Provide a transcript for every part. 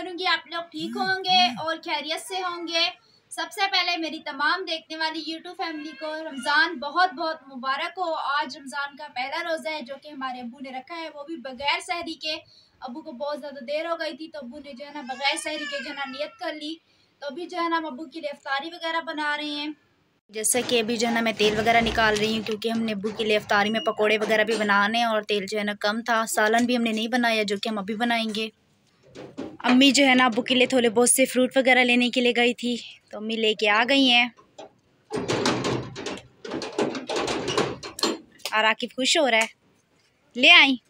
करूंगी आप लोग ठीक होंगे और खैरियत से होंगे। सबसे पहले मेरी तमाम देखने वाली यूट्यूब फैमिली को रमज़ान बहुत बहुत मुबारक हो। आज रमज़ान का पहला रोज़ा है जो कि हमारे अब्बू ने रखा है, वो भी बगैर सहरी के। अब्बू को बहुत ज़्यादा देर हो गई थी तो अब्बू ने जो है ना बगैर सहरी के जो है ना नियत कर ली। तो अभी जो है ना हम अब्बू के लिए इफ्तारी वगैरह बना रहे हैं। जैसे कि अभी जो है ना मैं तेल वगैरह निकाल रही हूँ क्योंकि हमने अब्बू के लिए इफ्तारी में पकोड़े वगैरह भी बनाने हैं और तेल जो है ना कम था। सालन भी हमने नहीं बनाया जो कि हम अभी बनाएंगे। अम्मी जो है ना अब्बू के लिए थोड़े बहुत से फ्रूट वगैरह लेने के लिए गई थी तो अम्मी लेके आ गई हैं। और आकिब खुश हो रहा है, ले आई।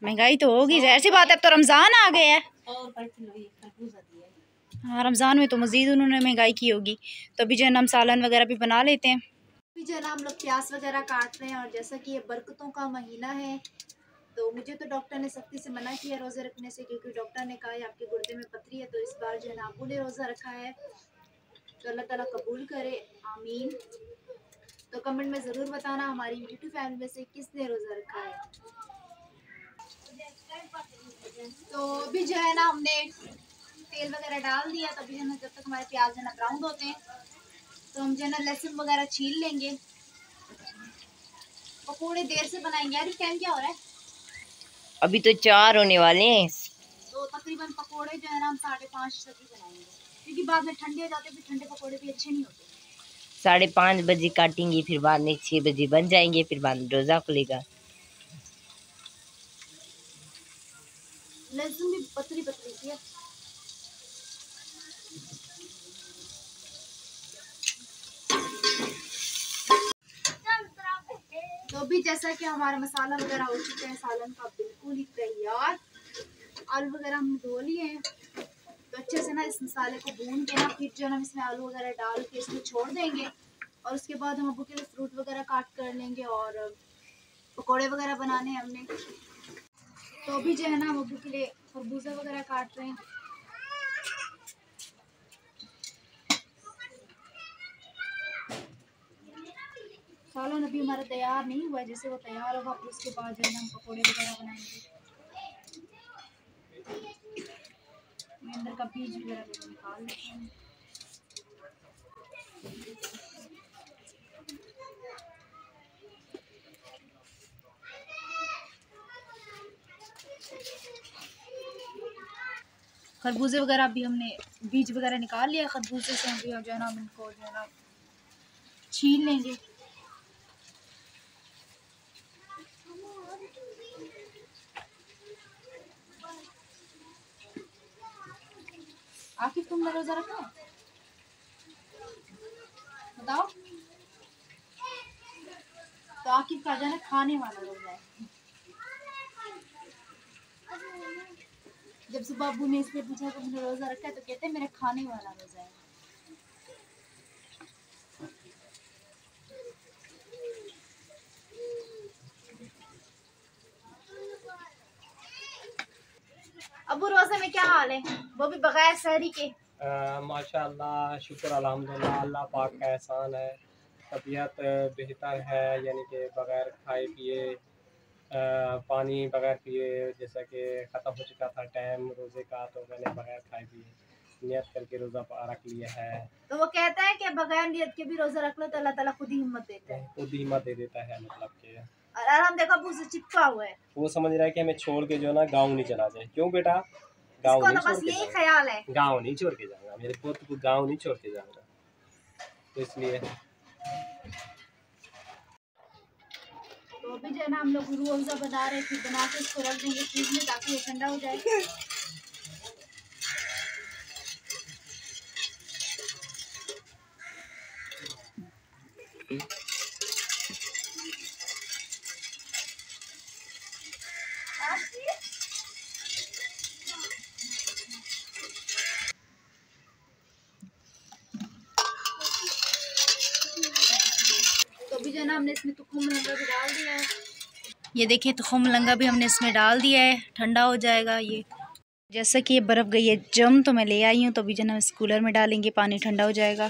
महंगाई तो होगी, ज़ाहिर सी बात है, अब तो रमज़ान आ गया है। हाँ, रमज़ान में तो मज़ीद उन्होंने महंगाई की होगी। तो अभी जो है ना हम सालन वगैरह भी बना लेते हैं। अभी जो है ना हम लोग प्याज वगैरह काट रहे हैं और जैसा कि ये बरकतों का महीना है तो मुझे तो डॉक्टर ने सख्ती से मना किया रोज़े रखने से, क्योंकि डॉक्टर ने कहा है आपके गुर्दे में पथरी है। तो इस बार जो है ना अब्बू ने रोज़ा रखा है तो अल्लाह ताला कबूल करे, आमीन। तो कमेंट में ज़रूर बताना हमारी यूट्यूब फैमिली में से किसने रोज़ा रखा है। तो अभी जो है ना हमने तेल वगैरह डाल दिया। तो अभी जो है ना जब तक हमारे प्याज जो है ना ब्राउन होते हैं तो हम जो है ना लहसुन वगैरह छील लेंगे। पकौड़े देर से बनाएंगे यार, टाइम क्या हो रहा है? अभी तो 4 होने वाले हैं। तो तकरीबन पकौड़े जो है ना हम 5:30 तक ही बनाएंगे क्योंकि बाद में ठंडे हो जाते हैं, फिर ठंडे पकौड़े भी अच्छे नहीं होते। 5:30 बजे काटेंगे, फिर बाद में 6 बजे बन जाएंगे, फिर बाद में रोजा खुलेगा। लहसुन भी पतली पतली सी है। तो अभी जैसा कि हमारा मसाला वगैरह हो चुका है सालन का बिल्कुल ही तैयार। आलू वगैरह हम धो लिए हैं तो अच्छे से ना इस मसाले को भून के ना फिर जो है हम इसमें आलू वगैरह डाल के इसमें छोड़ देंगे। और उसके बाद हम अब्बू के लिए फ्रूट वगैरह काट कर लेंगे और पकोड़े वगैरह बनाने हैं हमने। तो अभी जो है ना हम अब्बू के लिए खरबूजा वगैरह काट रहे हैं। सालन अभी हमारा तैयार नहीं हुआ है, जैसे वो तैयार होगा फिर उसके बाद जो है हम पकोड़े वगैरह बनाएंगे। अंदर का बीज वगैरह भी निकाल लेते हैं। खरबूजे वगैरह भी हमने बीज वगैरह निकाल लिया खरबूजे से। अभी जो है ना हम इनको जो है ना छील लेंगे। आखिर तुमने रोजा रखा है? बताओ। तो आखिर का जाना खाने वाला रोजा है। जब सुबह अब्बू ने इसलिए पूछा कि मैंने रोजा रखा है तो कहते हैं मेरा खाने वाला रोजा है। अब्बू रोजे में क्या हाल है, वो भी बगैर सहरी के? माशाल्लाह, शुक्र अल्हम्दुलिल्लाह, अल्लाह पाक का एहसान है। तबीयत बेहतर है, यानी कि बग़ैर खाए पिए पानी बग़ैर पिए, जैसा कि ख़त्म हो चुका था टाइम रोज़े का तो मैंने बग़ैर खाए पिए नियत करके रोज़ा रख लिया है। तो वो कहता है कि बगैर नियत के भी रोजा रख लो तो अल्लाह ताला खुद ही हिम्मत देता है। खुद ही हिम्मत दे देता है, मतलब कि और हम देखो अब्बू से चिपका हुआ है। वो समझ रहा है कि हमें छोड़ के जो है ना गाँव नहीं चला जाए। क्यों बेटा? गाँव इसको नहीं तो छोड़ बस के यही जाऊँगा, ख्याल है। गाँव नहीं छोड़ के जाऊँगा, मेरे पुत्र को गाँव नहीं छोड़ के जाऊँगा, तो इसलिए। तो अभी जो है ना हम लोग रूह अफ़ज़ा बना रहे हैं, फिर बना के इसको रख देंगे फ्रिज में ताकि ये ठंडा हो जाए। तो अभी जो है ना हमने इसमें तुखम लंगा भी डाल दिया है। ये देखिए तुखम लंगा भी हमने इसमें डाल दिया है, ठंडा हो जाएगा ये। जैसा कि ये बर्फ़ गई है जम तो मैं ले आई हूँ। तो अभी जो है ना इस कूलर में डालेंगे, पानी ठंडा हो जाएगा।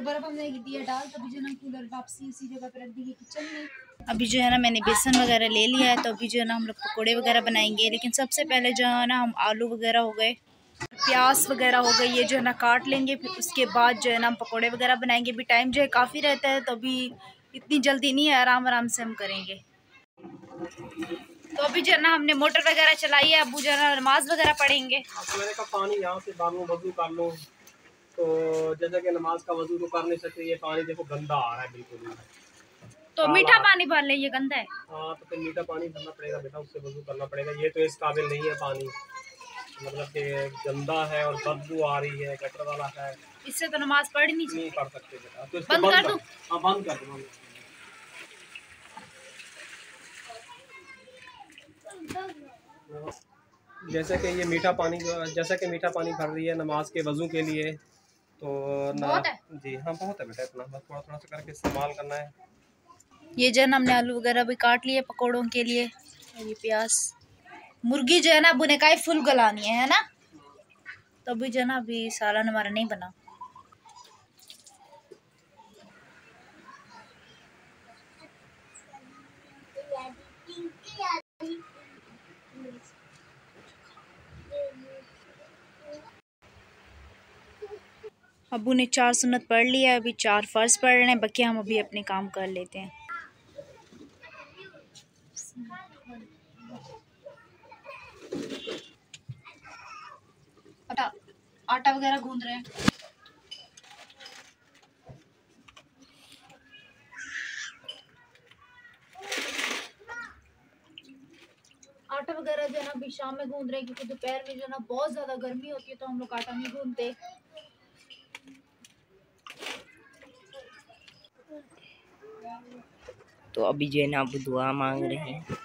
तो बर्फ हमने दिया डाल, तभी जो ना कूलर वापसी उसी जगह पर रख दी किचन में। अभी जो है ना मैंने बेसन वगैरह ले लिया है, तो अभी जो है ना हम लोग पकोड़े वगैरह बनाएंगे। लेकिन सबसे पहले जो है ना हम आलू वगैरह हो गए, प्याज वगैरह हो गई, ये जो है ना काट लेंगे। फिर उसके बाद जो है ना हम पकोड़े वगैरह बनाएंगे। अभी टाइम जो है काफ़ी रहता है, तो अभी इतनी जल्दी नहीं है, आराम आराम से हम करेंगे। तो अभी जो है ना हमने मोटर वगैरह चलाई है, अबू जो है ना नमाज वगैरह पढ़ेंगे। तो मैंने कहा पानी यहाँ से डालूं, वजू कर लूँ। तो जैसे कि नमाज का वजू तो कर नहीं सकते, ये पानी देखो गंदा आ रहा है बिल्कुल। तो मीठा पानी भर ले, ये गंदा है। हाँ तो फिर मीठा पानी भरना पड़ेगा बेटा, उससे वजू करना पड़ेगा। ये तो इस काबिल नहीं है पानी, मतलब कि गंदा है और बदबू आ रही है, गटर वाला है। इससे तो नमाज पढ़ नहीं पढ़ सकते बेटा, तो इसको बंद कर दो। हाँ बंद कर दो। जैसे कि ये मीठा पानी, जैसा कि मीठा पानी भर रही है नमाज के वजू के लिए, तो ना बहुत है। जी हाँ बहुत है बेटा, इतना बस थोड़ा थोड़ा सा करके इस्तेमाल करना है। ये जो है ना हमने आलू वगैरह भी काट लिए पकोड़ों के लिए, और ये प्याज। मुर्गी जो है ना बुनेकाई फुल गलानी है ना, तो अभी जो है ना अभी सालन हमारा नहीं बना। अबू ने 4 सुन्नत पढ़ लिया, अभी 4 फर्ज पढ़ रहे हैं, बाकी हम अभी अपने काम कर लेते हैं। आटा वगैरह गूंद रहे हैं। आटा वगैरह जो है ना अभी शाम में गूंद रहे हैं, क्योंकि दोपहर में जो है ना बहुत ज्यादा गर्मी होती है, तो हम लोग आटा नहीं गूंदते। तो अभी जो है ना अब दुआ मांग रहे हैं।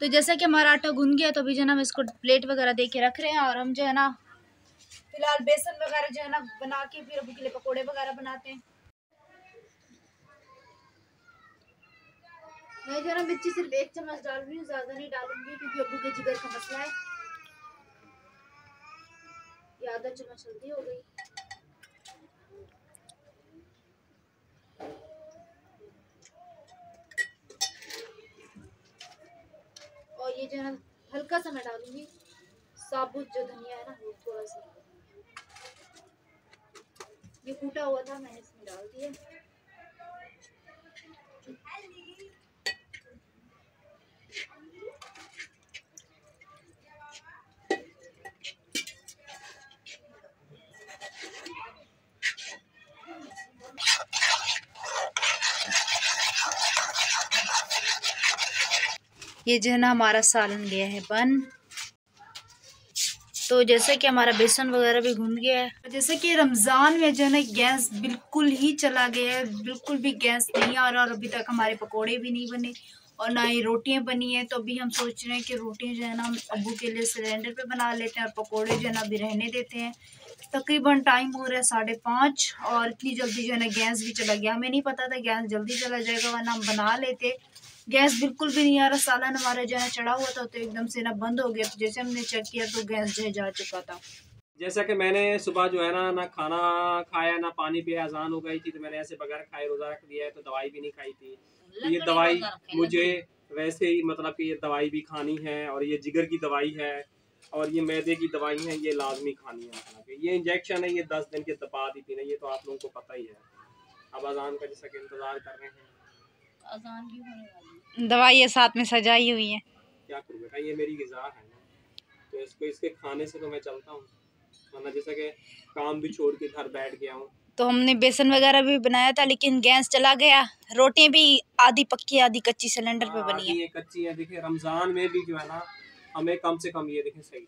तो जैसा कि हमारा आटा गूंद गया, तो अभी जो है ना हम इसको प्लेट वगैरह दे के रख रहे हैं, और हम जो है ना फिलहाल बेसन वगैरह जो है ना बना के फिर अबू के लिए पकोड़े वगैरह बनाते हैं। मैं जो है ना मिर्ची सिर्फ 1 चम्मच डाल रही हूँ, ज्यादा नहीं डालूंगी, क्योंकि अबू के जिगर का मसला है। ये आधा चम्मच हल्दी हो गई, और ये जो है ना हल्का सा मैं डालूंगी साबुत जो धनिया है ना, वो थोड़ा सा, ये कूटा हुआ था मैंने इसमें डाल दिया। ये जो है ना हमारा सालन गया है बन। तो जैसे कि हमारा बेसन वगैरह भी भून गया है। जैसे कि रमज़ान में जो है ना गैस बिल्कुल ही चला गया है, बिल्कुल भी गैस नहीं आ रहा, और अभी तक हमारे पकोड़े भी नहीं बने और ना ही रोटियां बनी हैं। तो अभी हम सोच रहे हैं कि रोटियां जो है ना हम अब्बू के लिए सिलेंडर पे बना लेते हैं, और पकोड़े जो है ना अभी रहने देते हैं। तकरीबन टाइम हो रहा है 5:30, और इतनी जल्दी जो है ना गैस भी चला गया। हमें नहीं पता था गैस जल्दी चला जाएगा, वरना हम बना लेते। गैस बिल्कुल भी नहीं आ रहा, सालन हमारा जो है चढ़ा हुआ था, तो एकदम से ना बंद हो गया। तो जैसे हमने चेक किया तो गैस जो है जा चुका था। जैसा कि मैंने सुबह जो है ना खाना खाया ना पानी पिया, अजान हो गई थी, तो मैंने ऐसे बगैर खाए रोज़ा रख दिया है। तो दवाई भी नहीं खाई थी, तो ये दवाई मुझे वैसे ही मतलब कि ये दवाई भी खानी है, और ये जिगर की दवाई है, और ये मैदे की दवाई है, ये लाजमी खानी है। मतलब ये इंजेक्शन है, ये 10 दिन के बाद ही पीना, ये तो आप लोगों को पता ही है। अब अजान का जैसा कि इंतज़ार कर रहे हैं, अजान भी होने वाली है। दवाई साथ में सजाई हुई है, क्या करूँ बेटा, ये मेरी ग़िज़ा है ना, तो इसको इसके खाने से तो मैं चलता हूँ, वरना जैसा कि काम भी छोड़ के घर बैठ गया हूँ। तो हमने बेसन वगैरह भी बनाया था, लेकिन गैस चला गया। रोटियां भी आधी पक्की आधी कच्ची सिलेंडर पे बनी है। ये कच्ची है, देखिए रमज़ान में भी जो है ना हमें कम से कम ये देखें सही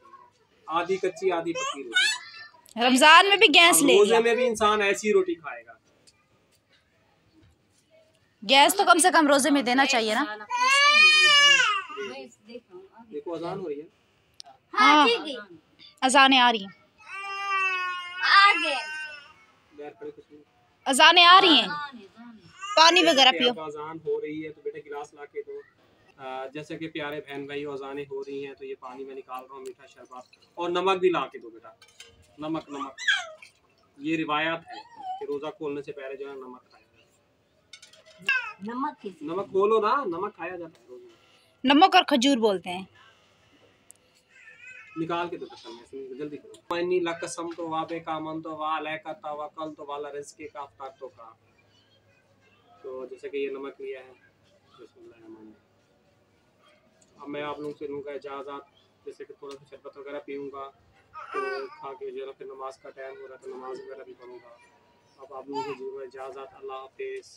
आधी कच्ची आधी पक्की रोटी। रमजान में भी गैस ले रोजे में भी इंसान ऐसी रोटी खाएगा। गैस तो कम से कम रोजे में देना चाहिए ना। देखो अजान हो रही है। हाँ अजानें आ रही हैं। अजानें आ रही हैं, पानी वगैरह पियो। अजान हो रही है तो बेटा गिलास ला के दो। जैसे कि प्यारे बहन भाई अजानें हो रही हैं तो ये पानी मैं निकाल रहा हूँ, मीठा शरबत और नमक भी ला के दो बेटा। नमक नमक, ये रिवायत है कि रोज़ा खोलने से पहले जो है नमक खाया जाता है। नमक खोलो ना, नमक खाया जाता है रोज़े में। नमक और खजूर बोलते हैं। निकाल के दो जल्दी करो। मनी लकसम तो वाबे का मन तो वा अलैका तवक्कल तो वाला रिज़्क़े का अफ्तार तो का। तो जैसे कि ये नमक लिया है, अब मैं आप लोगों से लूँगा इजाज़त। जैसे कि थोड़ा सा शरबत वगैरह पीऊँगा तो खा के जो है फिर नमाज का टाइम हो रहा है तो नमाज वगैरह भी पढ़ूँगा। अब आप लोगों को इजाज़त, अल्लाह हाफिज़।